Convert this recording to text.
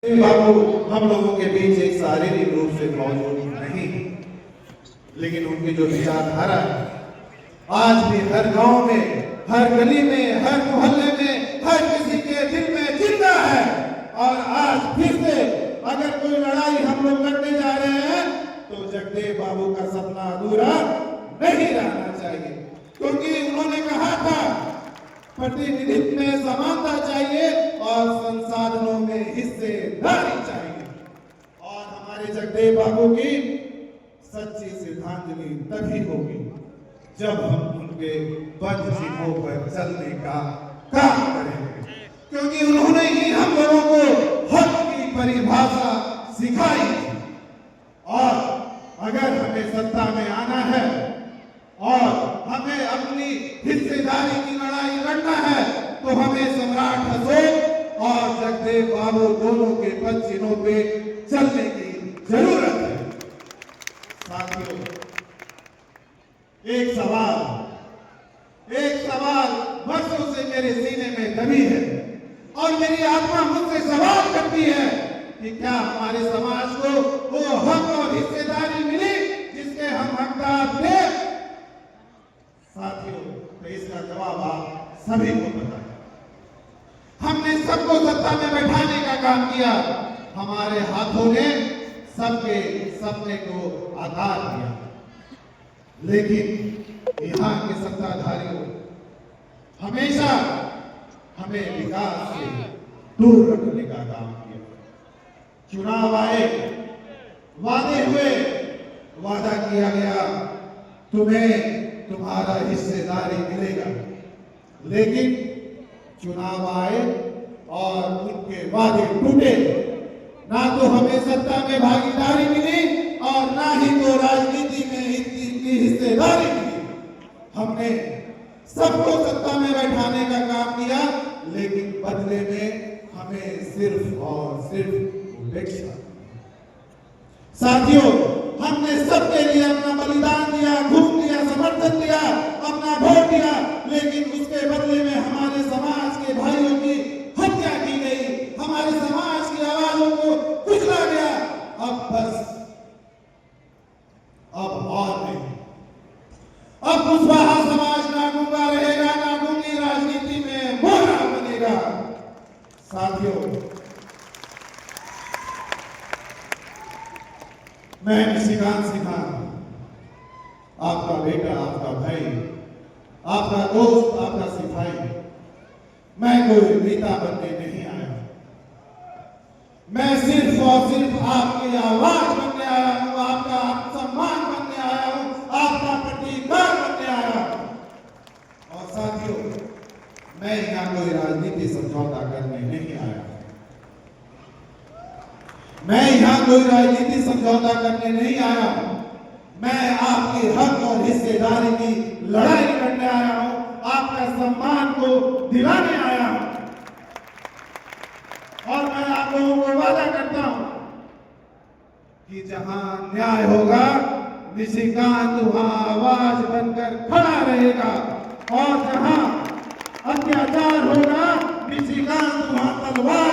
बाबू हम लोगों के बीच एक शारीरिक रूप से मौजूद नहीं, लेकिन उनकी जो विचारधारा है आज भी हर गांव में, हर गली में, हर मोहल्ले में, हर किसी के दिल में जिंदा है। और आज फिर से अगर कोई लड़ाई हम लोग लड़ने जा रहे हैं तो जगदेव बाबू का सपना अधूरा नहीं रहना चाहिए, क्योंकि उन्होंने कहा था प्रतिनिधित्व में समानता चाहिए और संसाधनों में हिस्सेदारी चाहिए। और हमारे जगदेव बाबू की सच्ची श्रद्धांजलि तभी होगी जब हम उनके बंद चिन्हों पर चलने का काम करेंगे, क्योंकि उन्होंने ही हम लोगों को हक की परिभाषा सिखाई। और अगर हमें सत्ता में आना है और हमें अपनी हिस्सेदारी की लड़ाई लड़ना है तो हमें सम्राट अशोक और जगदेव बाबू दोनों के पद चिन्हों पे चलने की जरूरत है। साथियों, एक सवाल वर्षों से मेरे सीने में दबी है और मेरी आत्मा मुझसे सवाल करती है कि क्या हमारे समाज को वो हक और हिस्सेदारी मिली जिसके हम हकदार थे। साथियों, तो इसका जवाब आप सभी को पता है। हमने सबको सत्ता में बैठाने का काम किया, हमारे हाथों ने सबके सपने को आकार दिया, लेकिन यहाँ के सत्ताधारियों हमेशा हमें विकास से दूर रखने का काम किया। चुनाव आए, वादे हुए, वादा किया गया तुम्हें तुम्हारा हिस्सेदारी मिलेगा, लेकिन चुनाव आए और उनके वादे टूटे। ना तो हमें सत्ता में भागीदारी मिली और ना ही तो राजनीति में इनकी हिस्सेदारी मिली। हमने सबको सत्ता में बैठाने का काम किया, लेकिन बदले में हमें सिर्फ और सिर्फ उपेक्षा। साथियों, हमने सबके लिए अपना बलिदान दिया, घूम दिया, समर्थन दिया, अपना वोट दिया, लेकिन उसके बदले में हमारे समाज के भाइयों की हत्या की गई, हमारे समाज की आवाजों को कुचला गया। अब बस, अब और नहीं। अब कुशवाहा समाज ना गूंगा रहेगा, ना गूंगी राजनीति में मोहरा बनेगा। साथियों, मैं निशिकांत सिन्हा, आपका बेटा, आपका भाई, आपका दोस्त, आपका सिपाही, मैं कोई नेता बनने नहीं आया। मैं सिर्फ और सिर्फ आपकी आवाज बनने आया हूं, आपका सम्मान बनने आया हूं, आपका प्रतिकार बनने आया हूं। और साथियों, मैं यहाँ कोई राजनीति समझौता करने नहीं आया। मैं यहाँ कोई राजनीति समझौता करने नहीं आया हूं। मैं आपके हक और हिस्सेदारी की लड़ाई लड़ने आया हूं, आपका सम्मान को दिलाने आया हूं। और मैं आप लोगों को वादा करता हूं कि जहां न्याय होगा निशिकांत वहां आवाज बनकर खड़ा रहेगा, और जहां अत्याचार होगा निशिकांत वहां तलवार